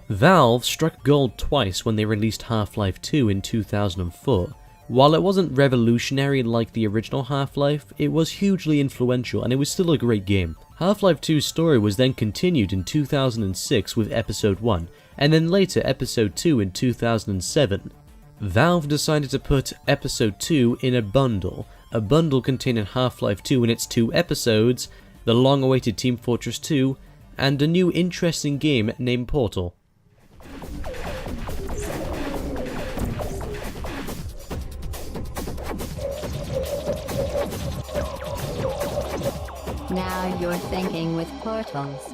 Valve struck gold twice when they released Half-Life 2 in 2004. While it wasn't revolutionary like the original Half-Life, it was hugely influential and it was still a great game. Half-Life 2's story was then continued in 2006 with Episode 1, and then later Episode 2 in 2007. Valve decided to put Episode 2 in a bundle containing Half-Life 2 and its 2 episodes, the long-awaited Team Fortress 2, and a new interesting game named Portal. Now you're thinking with portals.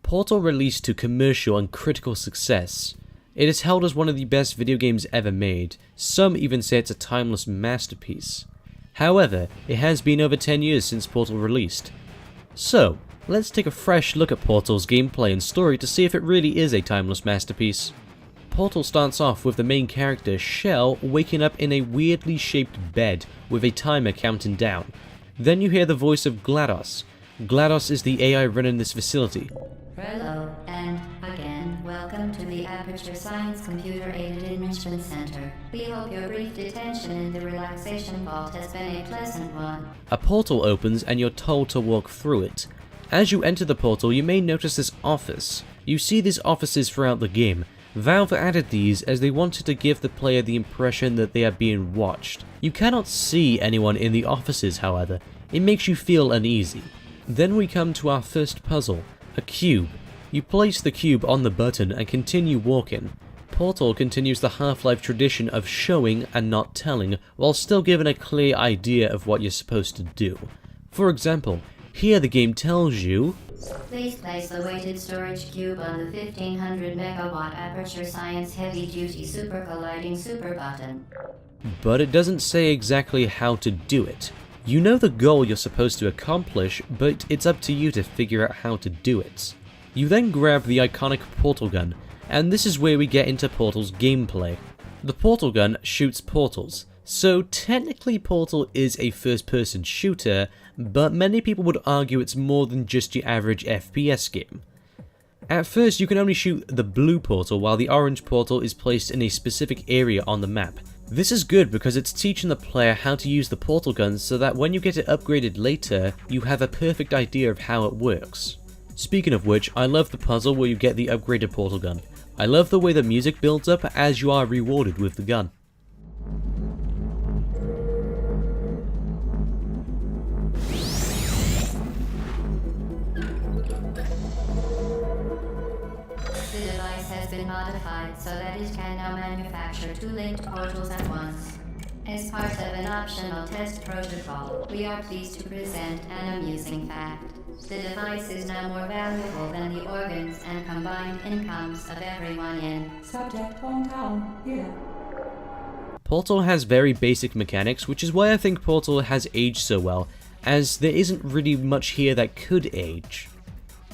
Portal released to commercial and critical success. It is held as one of the best video games ever made. Some even say it's a timeless masterpiece. However, it has been over 10 years since Portal released. So, let's take a fresh look at Portal's gameplay and story to see if it really is a timeless masterpiece. Portal starts off with the main character, Shell, waking up in a weirdly shaped bed with a timer counting down. Then you hear the voice of GLaDOS. GLaDOS is the AI running this facility. Hello, and again, welcome to the Aperture Science Computer Aided Enrichment Center. We hope your brief detention in the relaxation vault has been a pleasant one. A portal opens and you're told to walk through it. As you enter the portal, you may notice this office. You see these offices throughout the game. Valve added these as they wanted to give the player the impression that they are being watched. You cannot see anyone in the offices, however. It makes you feel uneasy. Then we come to our first puzzle, a cube. You place the cube on the button and continue walking. Portal continues the Half-Life tradition of showing and not telling, while still giving a clear idea of what you're supposed to do. For example, here the game tells you, please place the weighted storage cube on the 1500 megawatt Aperture Science Heavy Duty Super Colliding Super button. But it doesn't say exactly how to do it. You know the goal you're supposed to accomplish, but it's up to you to figure out how to do it. You then grab the iconic portal gun, and this is where we get into Portal's gameplay. The portal gun shoots portals, so technically Portal is a first-person shooter, but many people would argue it's more than just your average FPS game. At first you can only shoot the blue portal while the orange portal is placed in a specific area on the map. This is good because it's teaching the player how to use the portal gun so that when you get it upgraded later, you have a perfect idea of how it works. Speaking of which, I love the puzzle where you get the upgraded portal gun. I love the way the music builds up as you are rewarded with the gun. The device has been modified so that it can now manufacture 2 linked portals at once. As part of an optional test protocol, we are pleased to present an amusing fact. The device is now more valuable than the organs and combined incomes of everyone in Subject Hometown, here. Portal has very basic mechanics, which is why I think Portal has aged so well, as there isn't really much here that could age.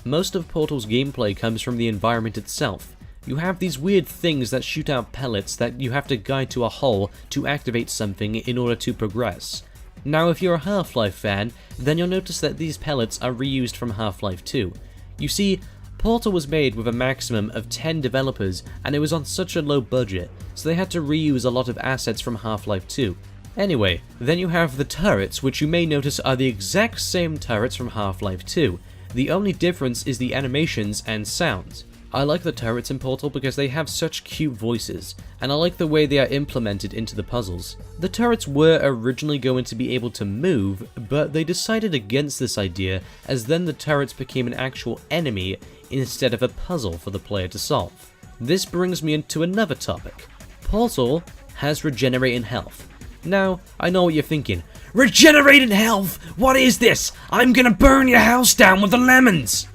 Most of Portal's gameplay comes from the environment itself. You have these weird things that shoot out pellets that you have to guide to a hole to activate something in order to progress. Now if you're a Half-Life fan, then you'll notice that these pellets are reused from Half-Life 2. You see, Portal was made with a maximum of 10 developers and it was on such a low budget, so they had to reuse a lot of assets from Half-Life 2. Anyway, then you have the turrets, which you may notice are the exact same turrets from Half-Life 2. The only difference is the animations and sounds. I like the turrets in Portal because they have such cute voices, and I like the way they are implemented into the puzzles. The turrets were originally going to be able to move, but they decided against this idea, as then the turrets became an actual enemy instead of a puzzle for the player to solve. This brings me into another topic. Portal has regenerating health. Now, I know what you're thinking. Regenerating health? What is this? I'm gonna burn your house down with the lemons!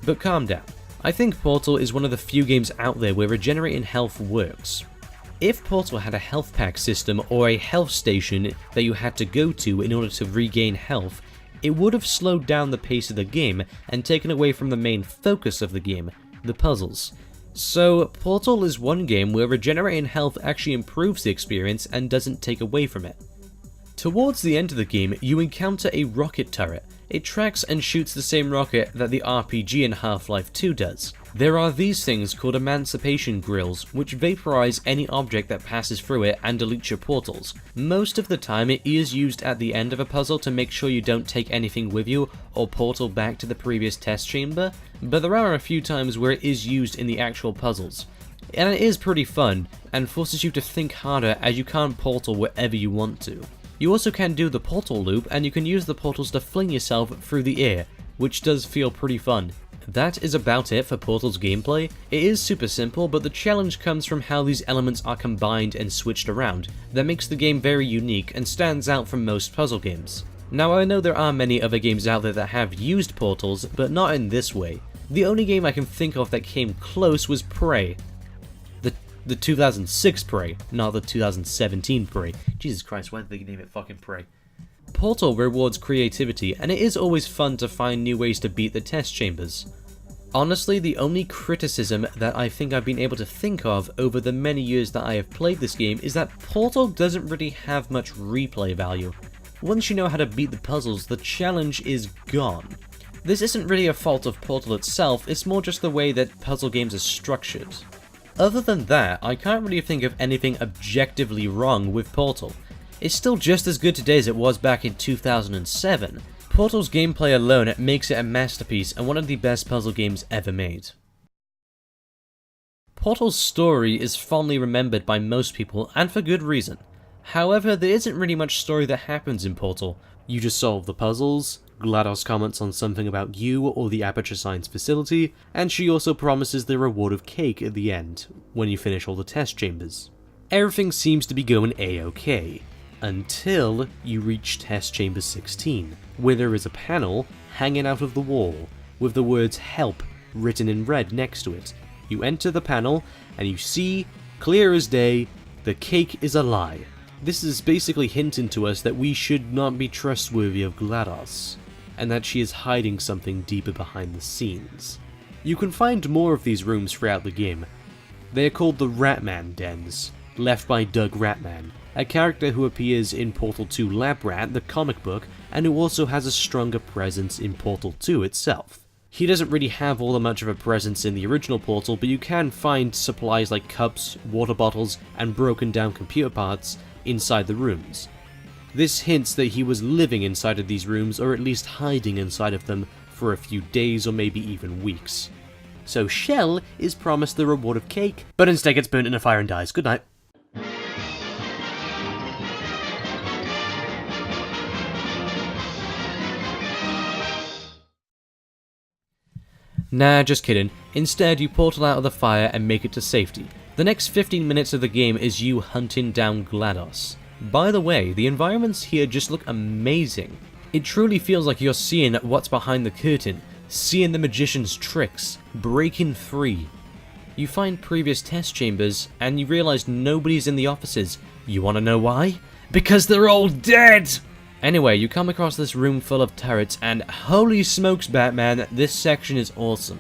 But calm down. I think Portal is one of the few games out there where regenerating health works. If Portal had a health pack system or a health station that you had to go to in order to regain health, it would have slowed down the pace of the game and taken away from the main focus of the game, the puzzles. So Portal is one game where regenerating health actually improves the experience and doesn't take away from it. Towards the end of the game, you encounter a rocket turret. It tracks and shoots the same rocket that the RPG in Half-Life 2 does. There are these things called Emancipation Grills, which vaporize any object that passes through it and deletes your portals. Most of the time it is used at the end of a puzzle to make sure you don't take anything with you or portal back to the previous test chamber, but there are a few times where it is used in the actual puzzles. And it is pretty fun, and forces you to think harder as you can't portal wherever you want to. You also can do the portal loop, and you can use the portals to fling yourself through the air, which does feel pretty fun. That is about it for Portal's gameplay. It is super simple, but the challenge comes from how these elements are combined and switched around, that makes the game very unique and stands out from most puzzle games. Now I know there are many other games out there that have used portals, but not in this way. The only game I can think of that came close was Prey. The 2006 Prey, not the 2017 Prey. Jesus Christ, why did they name it fucking Prey? Portal rewards creativity, and it is always fun to find new ways to beat the test chambers. Honestly, the only criticism that I think I've been able to think of over the many years that I have played this game is that Portal doesn't really have much replay value. Once you know how to beat the puzzles, the challenge is gone. This isn't really a fault of Portal itself, it's more just the way that puzzle games are structured. Other than that, I can't really think of anything objectively wrong with Portal. It's still just as good today as it was back in 2007. Portal's gameplay alone makes it a masterpiece and one of the best puzzle games ever made. Portal's story is fondly remembered by most people, and for good reason. However, there isn't really much story that happens in Portal. You just solve the puzzles, GLaDOS comments on something about you or the Aperture Science facility, and she also promises the reward of cake at the end, when you finish all the test chambers. Everything seems to be going a-okay, until you reach test chamber 16, where there is a panel hanging out of the wall, with the words HELP written in red next to it. You enter the panel, and you see, clear as day, the cake is a lie. This is basically hinting to us that we should not be trustworthy of GLaDOS, and that she is hiding something deeper behind the scenes. You can find more of these rooms throughout the game. They are called the Ratman Dens, left by Doug Ratman, a character who appears in Portal 2 Lab Rat, the comic book, and who also has a stronger presence in Portal 2 itself. He doesn't really have all that much of a presence in the original Portal, but you can find supplies like cups, water bottles, and broken down computer parts inside the rooms. This hints that he was living inside of these rooms, or at least hiding inside of them for a few days or maybe even weeks. So Shell is promised the reward of cake, but instead gets burnt in a fire and dies. Good night. Nah, just kidding. Instead, you portal out of the fire and make it to safety. The next 15 minutes of the game is you hunting down GLaDOS. By the way, the environments here just look amazing. It truly feels like you're seeing what's behind the curtain, seeing the magician's tricks, breaking free. You find previous test chambers, and you realize nobody's in the offices. You wanna know why? Because they're all dead! Anyway, you come across this room full of turrets, and holy smokes, Batman, this section is awesome.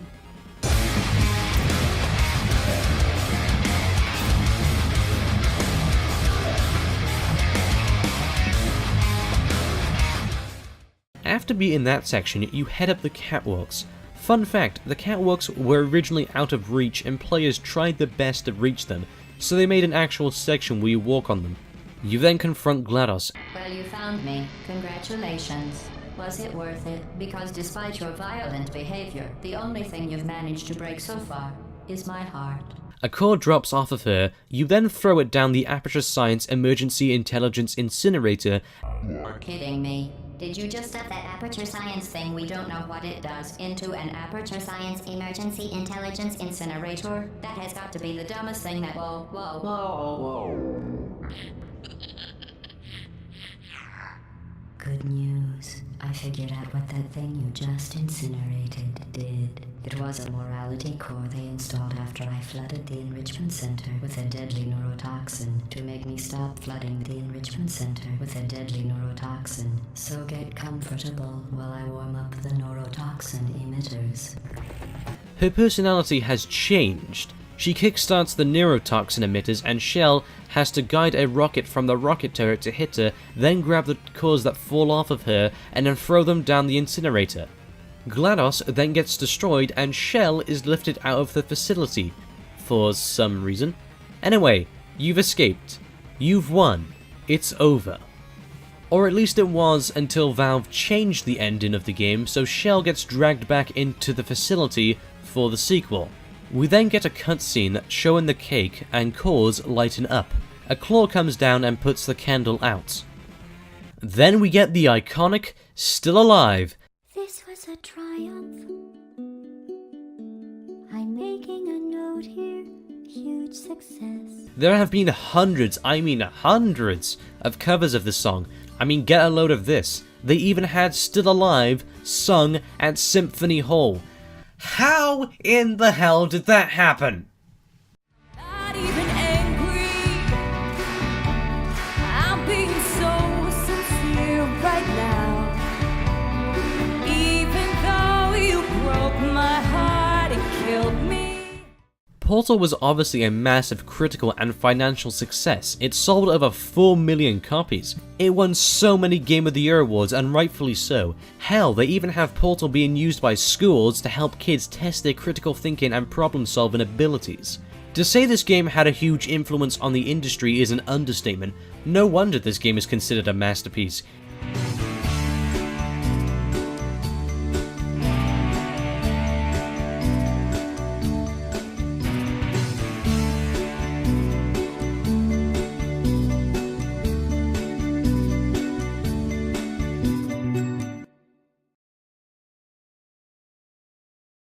After beating that section, you head up the catwalks. Fun fact, the catwalks were originally out of reach and players tried their best to reach them, so they made an actual section where you walk on them. You then confront GLaDOS. Well, you found me. Congratulations. Was it worth it? Because despite your violent behavior, the only thing you've managed to break so far is my heart. A core drops off of her, you then throw it down the Aperture Science Emergency Intelligence Incinerator. You're kidding me. Did you just stuff that Aperture Science thing, we don't know what it does, into an Aperture Science Emergency Intelligence Incinerator? That has got to be the dumbest thing that— Whoa. Good news. I figured out what that thing you just incinerated did. It was a morality core they installed after I flooded the enrichment center with a deadly neurotoxin to make me stop flooding the enrichment center with a deadly neurotoxin. So get comfortable while I warm up the neurotoxin emitters. Her personality has changed. She kickstarts the neurotoxin emitters, and Shell has to guide a rocket from the rocket turret to hit her, then grab the cores that fall off of her and then throw them down the incinerator. GLaDOS then gets destroyed and Shell is lifted out of the facility, for some reason. Anyway, you've escaped. You've won. It's over. Or at least it was until Valve changed the ending of the game, so Shell gets dragged back into the facility for the sequel. We then get a cutscene showing the cake and cores lighten up. A claw comes down and puts the candle out. Then we get the iconic "Still Alive." This was a triumph. I'm making a note here. Huge success. There have been hundreds, I mean hundreds, of covers of this song. I mean, get a load of this. They even had "Still Alive" sung at Symphony Hall. How in the hell did that happen? Not even angry. I'm being so sincere right now. Even though you broke my heart and killed me. Portal was obviously a massive critical and financial success. It sold over 4 million copies. It won so many Game of the Year awards, and rightfully so. Hell, they even have Portal being used by schools to help kids test their critical thinking and problem-solving abilities. To say this game had a huge influence on the industry is an understatement. No wonder this game is considered a masterpiece.